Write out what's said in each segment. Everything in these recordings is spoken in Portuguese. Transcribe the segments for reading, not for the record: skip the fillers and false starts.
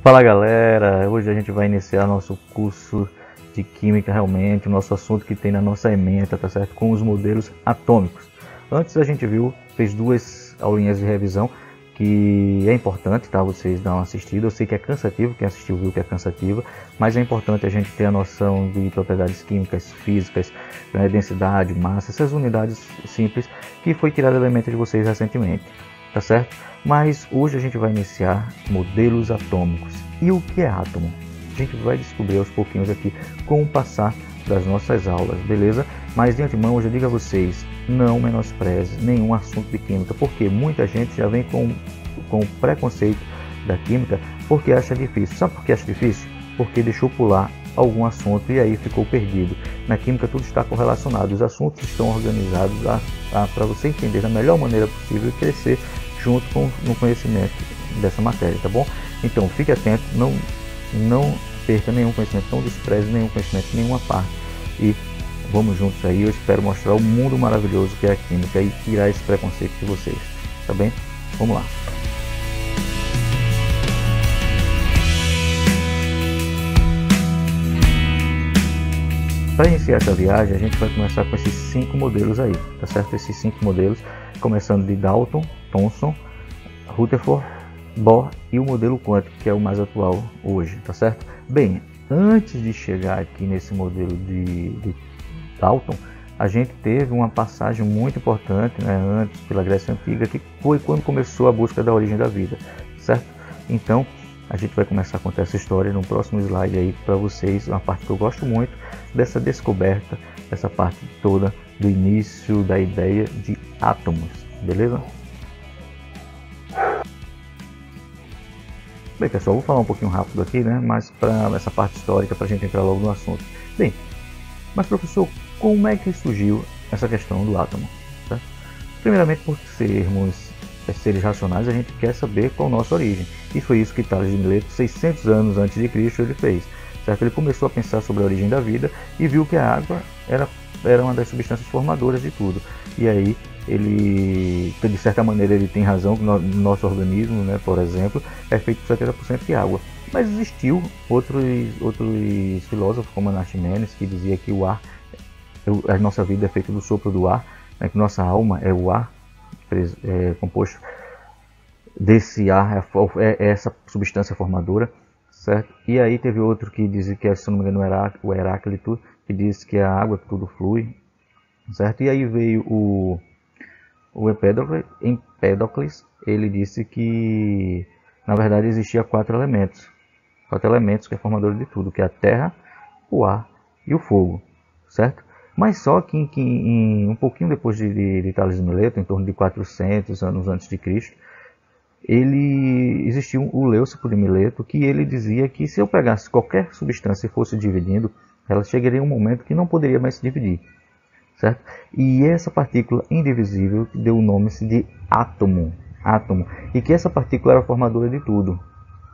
Fala galera, hoje a gente vai iniciar nosso curso de Química realmente, o nosso assunto que tem na nossa ementa, tá certo? Com os modelos atômicos. Antes a gente fez duas aulinhas de revisão, que é importante, tá? Vocês dão uma assistida, eu sei que é cansativo, quem assistiu viu que é cansativa, mas é importante a gente ter a noção de propriedades químicas, físicas, né? Densidade, massa, essas unidades simples que foi tirado da mente de vocês recentemente, tá certo? Mas hoje a gente vai iniciar modelos atômicos. E o que é átomo? A gente vai descobrir aos pouquinhos aqui com o passar das nossas aulas, beleza? Mas de antemão eu já digo a vocês, não menospreze nenhum assunto de química, porque muita gente já vem com o preconceito da química porque acha difícil. Sabe por que acha difícil? Porque deixou pular algum assunto e aí ficou perdido. Na química tudo está correlacionado, os assuntos estão organizados para você entender da melhor maneira possível e crescer junto no conhecimento dessa matéria, tá bom? Então fique atento, não perca nenhum conhecimento, não despreze nenhum conhecimento, nenhuma parte, e vamos juntos aí. Eu espero mostrar o mundo maravilhoso que é a química e tirar esse preconceito de vocês, tá bem? Vamos lá. Para iniciar essa viagem, a gente vai começar com esses 5 modelos aí, tá certo? Esses 5 modelos, começando de Dalton, Thomson, Rutherford, Bohr e o modelo quântico, que é o mais atual hoje, tá certo? Bem, antes de chegar aqui nesse modelo de Dalton, a gente teve uma passagem muito importante, né, antes pela Grécia Antiga, que foi quando começou a busca da origem da vida, certo? Então, a gente vai começar a contar essa história no próximo slide aí para vocês, uma parte que eu gosto muito dessa descoberta, essa parte toda do início da ideia de átomos, beleza? Bem pessoal, vou falar um pouquinho rápido aqui, né? Mas para essa parte histórica, para a gente entrar logo no assunto. Bem, mas professor, como é que surgiu essa questão do átomo? Tá? Primeiramente, por sermos seres racionais, a gente quer saber qual a nossa origem. E foi isso que Tales de Mileto, 600 anos antes de Cristo, ele fez. Certo? Ele começou a pensar sobre a origem da vida e viu que a água era uma das substâncias formadoras de tudo. E aí, ele, de certa maneira, ele tem razão, que no nosso organismo, né, por exemplo, é feito por 70% de água. Mas existiu outros filósofos, como Anaximenes, que dizia que o ar, a nossa vida é feita do sopro do ar, né, que nossa alma é o ar, composto desse ar, é essa substância formadora, certo? E aí teve outro que dizia que, se não me engano, o Heráclito, que diz que a água tudo flui, certo? E aí veio o Empédocles, ele disse que na verdade existia 4 elementos que é formador de tudo, que é a terra, o ar e o fogo, certo? Mas só que um pouquinho depois de Tales de Mileto, em torno de 400 anos antes de Cristo, existiu o Leucipo de Mileto, que ele dizia que se eu pegasse qualquer substância e fosse dividindo, ela chegaria a um momento que não poderia mais se dividir, certo? E essa partícula indivisível deu o nome de átomo, e que essa partícula era formadora de tudo,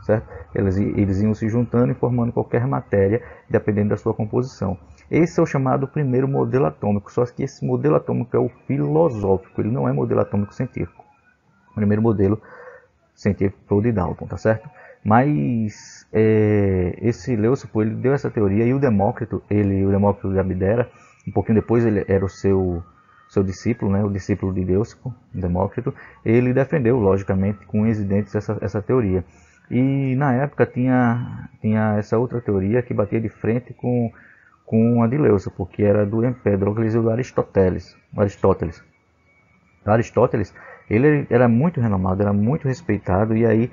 certo? Eles iam se juntando e formando qualquer matéria, dependendo da sua composição. Esse é o chamado primeiro modelo atômico, só que esse modelo atômico é o filosófico, ele não é modelo atômico científico. O primeiro modelo científico foi o de Dalton, tá certo? Mas esse Leucipo, ele deu essa teoria, e o Demócrito de Abdera, um pouquinho depois ele era o seu discípulo, né, o discípulo de Leucipo, Demócrito, ele defendeu, logicamente, com unhas e dentes essa teoria. E na época tinha essa outra teoria que batia de frente com a de Leucipo, que era do Empédocles e do Aristóteles. Aristóteles, ele era muito renomado, era muito respeitado, e aí,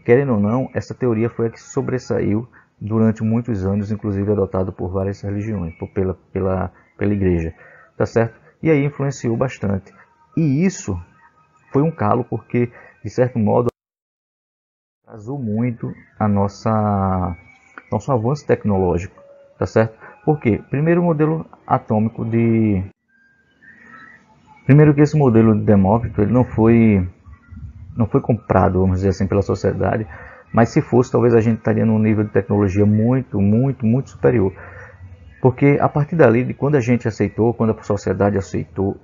querendo ou não, essa teoria foi a que sobressaiu durante muitos anos, inclusive adotado por várias religiões, pela igreja, tá certo? E aí influenciou bastante. E isso foi um calo, porque, de certo modo, atrasou muito nosso avanço tecnológico, tá certo? Por quê? Primeiro que esse modelo de Demócrito, ele não foi comprado, vamos dizer assim, pela sociedade, mas se fosse, talvez a gente estaria num nível de tecnologia muito, muito, muito superior. Porque a partir dali, quando a sociedade aceitou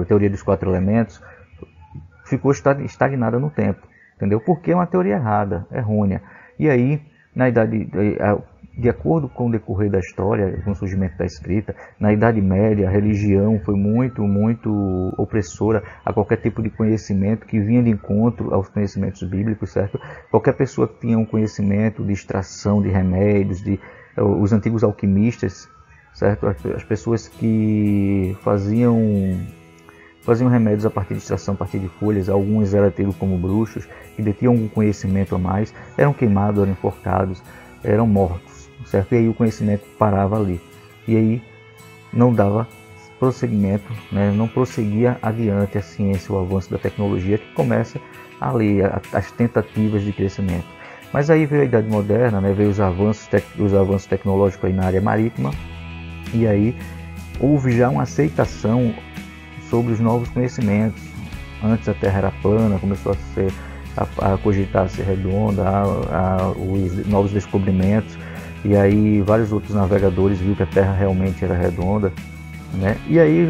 a teoria dos 4 elementos, ficou estagnada no tempo, entendeu? Porque é uma teoria errada, errônea. E aí, de acordo com o decorrer da história, com o surgimento da escrita, na Idade Média a religião foi muito opressora a qualquer tipo de conhecimento que vinha de encontro aos conhecimentos bíblicos, certo? Qualquer pessoa que tinha um conhecimento de extração de remédios, os antigos alquimistas, certo? As pessoas que faziam remédios a partir de extração, a partir de folhas, alguns eram tidos como bruxos, que detinham algum conhecimento a mais, eram queimados, eram enforcados, eram mortos, certo? E aí o conhecimento parava ali. E aí não dava prosseguimento, né? Não prosseguia adiante a ciência, o avanço da tecnologia, que começa ali, as tentativas de crescimento. Mas aí veio a Idade Moderna, né? Veio os avanços tecnológicos aí na área marítima, e aí houve já uma aceitação sobre os novos conhecimentos. Antes a Terra era plana, começou a cogitar ser redonda, os novos descobrimentos, e aí vários outros navegadores viram que a Terra realmente era redonda, né? E aí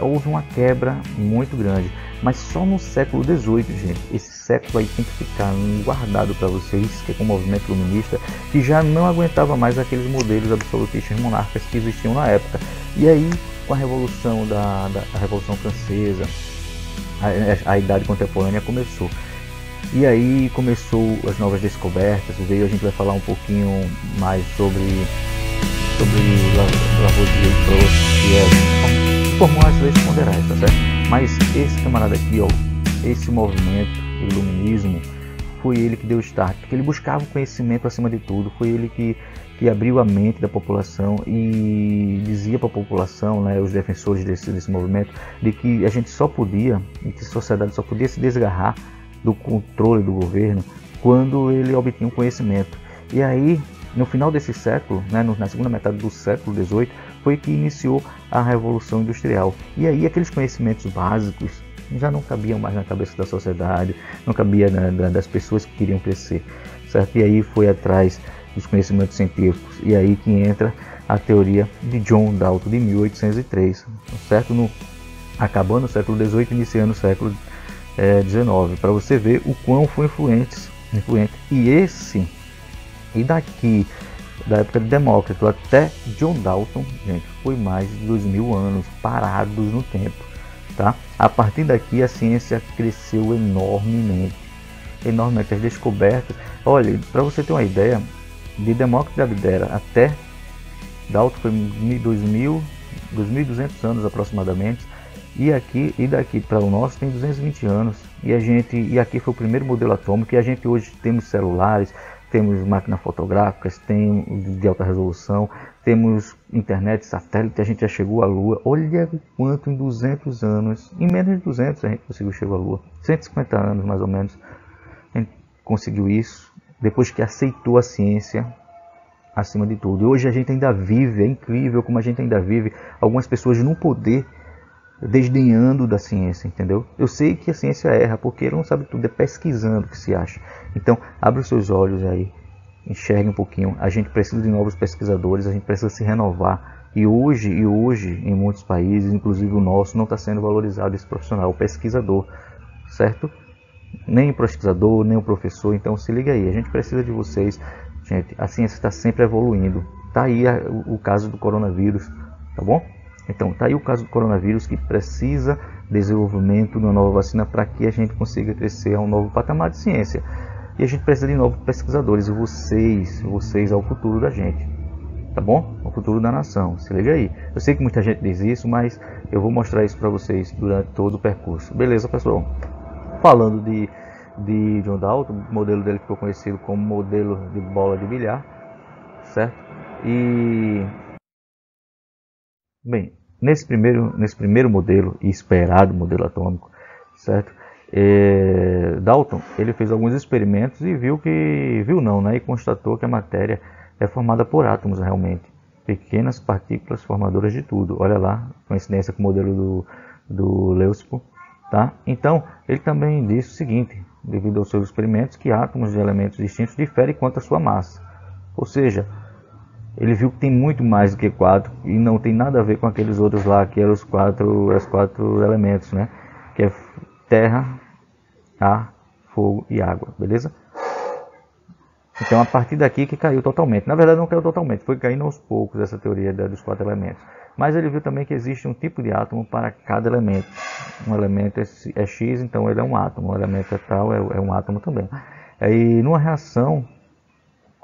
houve uma quebra muito grande, mas só no século XVIII, gente. Esse século aí tem que ficar guardado para vocês, que é com o movimento iluminista, que já não aguentava mais aqueles modelos absolutistas monarcas que existiam na época. E aí, com a revolução da Revolução Francesa, a Idade Contemporânea começou. E aí começou as novas descobertas, a gente vai falar um pouquinho mais sobre Lavoisier e Proust, que formou as leis ponderais, tá certo? Mas esse camarada aqui, ó, esse movimento, o iluminismo, foi ele que deu o start, porque ele buscava o conhecimento acima de tudo, foi ele que abriu a mente da população e dizia para a população, né, os defensores desse movimento, de que a gente só podia, e que a sociedade só podia se desgarrar do controle do governo quando ele obtinha um conhecimento. E aí, no final desse século, né, na segunda metade do século XVIII, foi que iniciou a Revolução Industrial. E aí aqueles conhecimentos básicos já não cabiam mais na cabeça da sociedade, não cabia das pessoas que queriam crescer, certo? E aí foi atrás dos conhecimentos científicos, e aí que entra a teoria de John Dalton de 1803, certo? Acabando o século XVIII, iniciando o século XIX, para você ver o quão foi influente. E daqui da época de Demócrito até John Dalton, gente, foi mais de 2000 anos parados no tempo, tá? A partir daqui a ciência cresceu enormemente, as descobertas. Olha, para você ter uma ideia, de Demócrito de Abdera até Dalton foi 2.200 anos aproximadamente, e daqui para o nosso tem 220 anos, e aqui foi o primeiro modelo atômico, e a gente hoje temos celulares, temos máquinas fotográficas, tem de alta resolução, temos internet, satélite, a gente já chegou à Lua. Olha o quanto em 200 anos, em menos de 200 a gente chegou à Lua, 150 anos mais ou menos, a gente conseguiu isso, depois que aceitou a ciência acima de tudo. E hoje a gente ainda vive, é incrível como a gente ainda vive, algumas pessoas no poder desdenhando da ciência, entendeu? Eu sei que a ciência erra, porque ela não sabe tudo, é pesquisando que se acha. Então, abre os seus olhos aí, enxergue um pouquinho. A gente precisa de novos pesquisadores, a gente precisa se renovar. E hoje, em muitos países, inclusive o nosso, não está sendo valorizado esse profissional, o pesquisador, certo? Nem o pesquisador, nem o professor. Então se liga aí, a gente precisa de vocês, gente. A ciência está sempre evoluindo. Tá aí o caso do coronavírus, tá bom? Então tá aí o caso do coronavírus, que precisa desenvolvimento de uma nova vacina para que a gente consiga crescer a um novo patamar de ciência. E a gente precisa de novos pesquisadores, e vocês é o futuro da gente, tá bom? O futuro da nação, se liga aí. Eu sei que muita gente diz isso, mas eu vou mostrar isso para vocês durante todo o percurso. Beleza, pessoal? Falando de John Dalton, o modelo dele ficou conhecido como modelo de bola de bilhar, certo? E, bem, nesse primeiro modelo, e esperado modelo atômico, certo? Dalton, ele fez alguns experimentos e e constatou que a matéria é formada por átomos realmente, pequenas partículas formadoras de tudo. Olha lá, coincidência com o modelo do Leucipo. Tá? Então, ele também disse o seguinte, devido aos seus experimentos, que átomos de elementos distintos diferem quanto à sua massa. Ou seja, ele viu que tem muito mais do que 4 e não tem nada a ver com aqueles outros lá, que eram os quatro elementos, né? Que é terra, ar, fogo e água, beleza? Então a partir daqui que caiu totalmente. Na verdade não caiu totalmente, foi caindo aos poucos essa teoria dos 4 elementos. Mas ele viu também que existe um tipo de átomo para cada elemento. Um elemento é X, então ele é um átomo. Um elemento é tal, é um átomo também. E numa reação,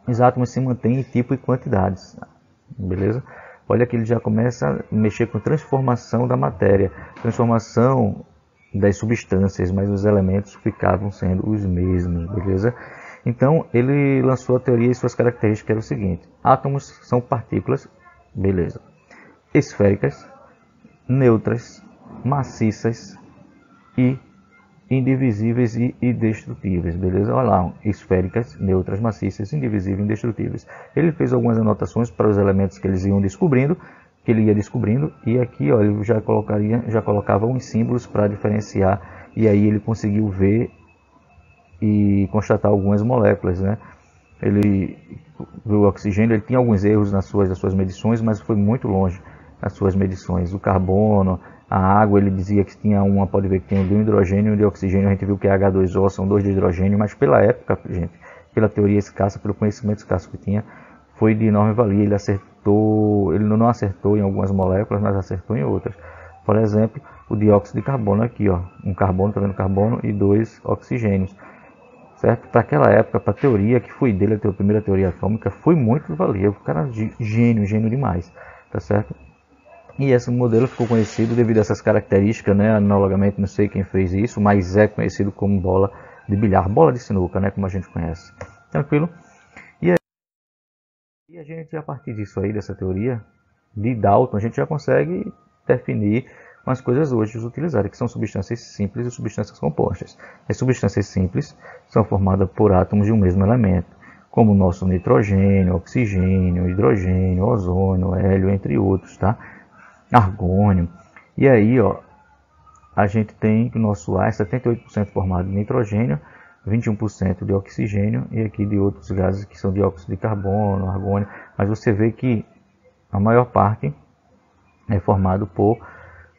os átomos se mantêm em tipo e quantidades. Beleza? Olha que ele já começa a mexer com transformação da matéria. Transformação das substâncias, mas os elementos ficavam sendo os mesmos. Beleza? Então ele lançou a teoria e suas características, que era o seguinte: átomos são partículas, beleza, esféricas, neutras, maciças e indivisíveis e indestrutíveis, beleza? Olha lá, esféricas, neutras, maciças, indivisíveis e indestrutíveis. Ele fez algumas anotações para os elementos que eles iam descobrindo, que ele ia descobrindo, e aqui, ó, ele já colocava uns símbolos para diferenciar, e aí ele conseguiu ver e constatar algumas moléculas, né? Ele viu o oxigênio, ele tinha alguns erros nas suas medições, mas foi muito longe nas suas medições. O carbono, a água, ele dizia que tinha uma, pode ver que tem de um hidrogênio e de oxigênio, a gente viu que é H2O, são 2 de hidrogênio, mas pela época, gente, pela teoria escassa, pelo conhecimento escasso que tinha, foi de enorme valia. Ele acertou, ele não acertou em algumas moléculas, mas acertou em outras. Por exemplo, o dióxido de carbono aqui, ó, um carbono, tá vendo, carbono e 2 oxigênios. Certo? Para aquela época, para a teoria que foi dele, a primeira teoria atômica, foi muito valia. O cara gênio demais, tá certo? E esse modelo ficou conhecido devido a essas características, né? Analogamente, não sei quem fez isso, mas é conhecido como bola de bilhar, bola de sinuca, né? Como a gente conhece. Tranquilo? E a gente, a partir disso aí, dessa teoria de Dalton, a gente já consegue definir umas coisas hoje utilizadas, que são substâncias simples e substâncias compostas. As substâncias simples são formadas por átomos de um mesmo elemento, como o nosso nitrogênio, oxigênio, hidrogênio, ozônio, hélio, entre outros, tá? Argônio. E aí, ó, a gente tem o nosso ar 78% formado de nitrogênio, 21% de oxigênio e aqui de outros gases que são dióxido de carbono, argônio. Mas você vê que a maior parte é formado por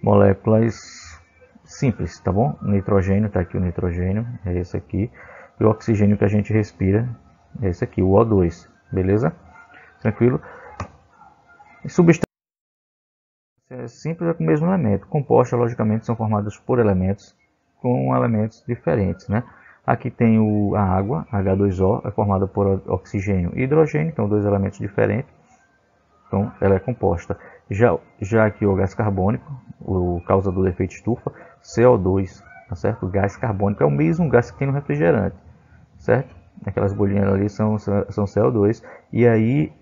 moléculas simples, tá bom? O nitrogênio, tá aqui o nitrogênio, é esse aqui. E o oxigênio que a gente respira é esse aqui, o O2, beleza? Tranquilo? Substâncias simples é com o mesmo elemento. Compostas, logicamente, são formadas por elementos com elementos diferentes, né? Aqui tem a água, H2O, é formada por oxigênio e hidrogênio, então 2 elementos diferentes. Então, ela é composta. Já aqui o gás carbônico, o causador do efeito estufa, CO2, tá certo? O gás carbônico é o mesmo gás que tem no refrigerante, certo? Aquelas bolinhas ali são CO2, e aí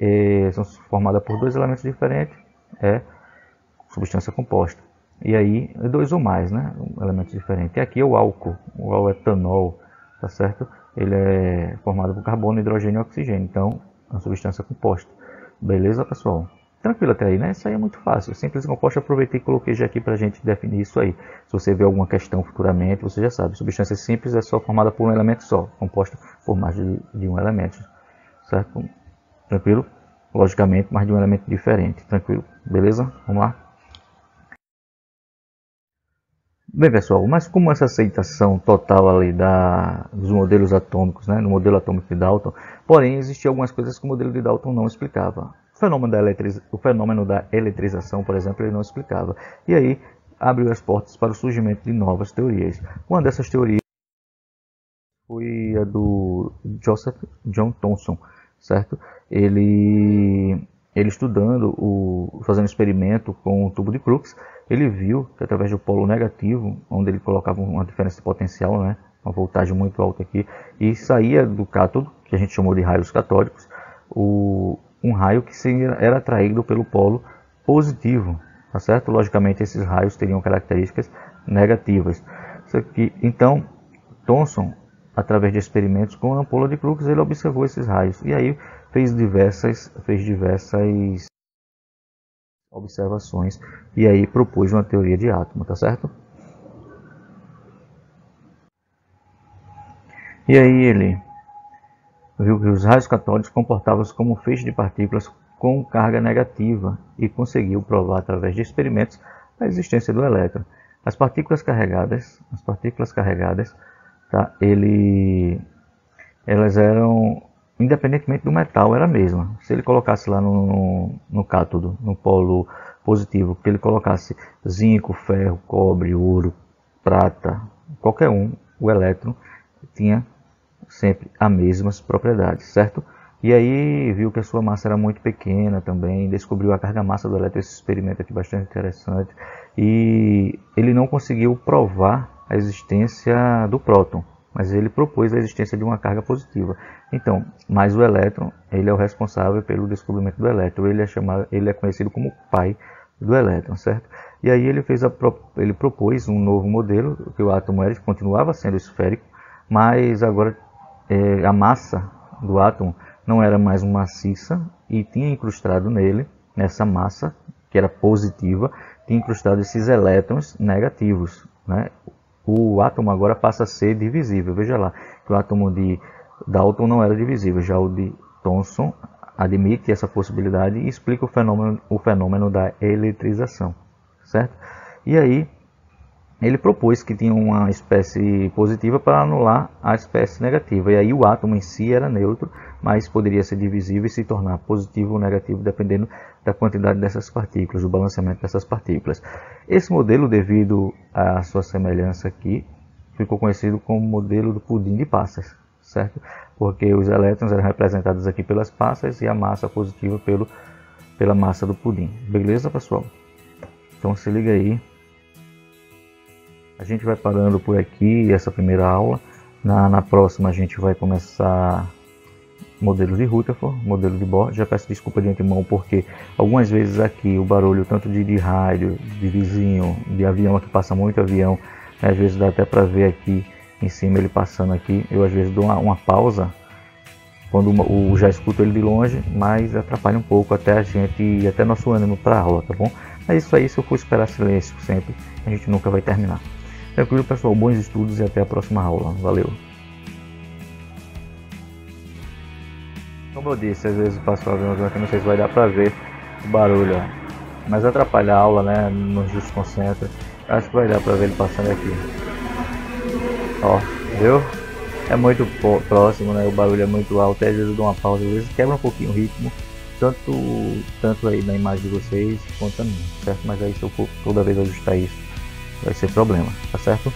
são formadas por 2 elementos diferentes, é substância composta. E aí, 2 ou mais, né? Elementos diferentes. E aqui é o álcool, o etanol, tá certo? Ele é formado por carbono, hidrogênio e oxigênio, então é uma substância composta. Beleza, pessoal? Tranquilo até aí, né? Isso aí é muito fácil. Simples e composto, aproveitei e coloquei já aqui para a gente definir isso aí. Se você vê alguma questão futuramente, você já sabe. Substância simples é só formada por um elemento só, composta por mais de um elemento, certo? Tranquilo? Logicamente, mais de um elemento diferente. Tranquilo? Beleza? Vamos lá? Bem, pessoal, mas como essa aceitação total ali dos modelos atômicos, né, no modelo atômico de Dalton, porém existiam algumas coisas que o modelo de Dalton não explicava. O fenômeno da eletrização, por exemplo, ele não explicava. E aí abriu as portas para o surgimento de novas teorias. Uma dessas teorias foi a do Joseph John Thomson, certo? Ele estudando, fazendo experimento com o tubo de Crookes, ele viu que através do polo negativo, onde ele colocava uma diferença de potencial, né, uma voltagem muito alta aqui, e saía do cátodo, que a gente chamou de raios catódicos, um raio que era atraído pelo polo positivo, tá certo? Logicamente esses raios teriam características negativas. Então, Thomson, através de experimentos com a ampola de Crookes, ele observou esses raios e aí fez diversas observações e aí propôs uma teoria de átomo, tá certo? E aí ele viu que os raios catódicos comportavam-se como um feixe de partículas com carga negativa e conseguiu provar através de experimentos a existência do elétron. As partículas carregadas, tá, elas eram independentemente do metal, era a mesma. Se ele colocasse lá no cátodo, no polo positivo, que ele colocasse zinco, ferro, cobre, ouro, prata, qualquer um, o elétron tinha sempre as mesmas propriedades, certo? E aí viu que a sua massa era muito pequena também, descobriu a carga-massa do elétron, esse experimento aqui bastante interessante, e ele não conseguiu provar a existência do próton, mas ele propôs a existência de uma carga positiva. Então, mas o elétron, ele é o responsável pelo descobrimento do elétron, ele é conhecido como pai do elétron, certo? E aí ele propôs um novo modelo, que o átomo continuava sendo esférico, mas agora a massa do átomo não era mais maciça e tinha incrustado nele, nessa massa, que era positiva, tinha incrustado esses elétrons negativos, né? O átomo agora passa a ser divisível. Veja lá, que o átomo de Dalton não era divisível, já o de Thomson admite essa possibilidade e explica o fenômeno da eletrização, certo? E aí, ele propôs que tinha uma espécie positiva para anular a espécie negativa. E aí o átomo em si era neutro, mas poderia ser divisível e se tornar positivo ou negativo, dependendo da quantidade dessas partículas, do balanceamento dessas partículas. Esse modelo, devido à sua semelhança aqui, ficou conhecido como modelo do pudim de passas, certo? Porque os elétrons eram representados aqui pelas passas e a massa positiva pela massa do pudim. Beleza, pessoal? Então se liga aí. A gente vai parando por aqui essa primeira aula. Na próxima a gente vai começar modelo de Rutherford, modelo de Bohr. Já peço desculpa de antemão porque algumas vezes aqui o barulho tanto de rádio, de vizinho, de avião, aqui passa muito avião, às vezes dá até para ver aqui em cima ele passando aqui. Eu às vezes dou uma pausa quando já escuto ele de longe, mas atrapalha um pouco até a gente, até nosso ânimo para a aula, tá bom? Mas isso aí, se eu for esperar silêncio sempre, a gente nunca vai terminar. Tranquilo, pessoal, bons estudos e até a próxima aula. Valeu! Como eu disse, às vezes eu passo o avião aqui, não sei se vai dar pra ver o barulho, ó. Mas atrapalha a aula, né? Nos desconcentra. Acho que vai dar pra ver ele passando aqui. Ó, viu? É muito próximo, né? O barulho é muito alto, às vezes eu dou uma pausa, às vezes quebra um pouquinho o ritmo, tanto aí na imagem de vocês quanto a mim, certo? Mas aí se eu for toda vez ajustar isso, vai ser problema, tá certo?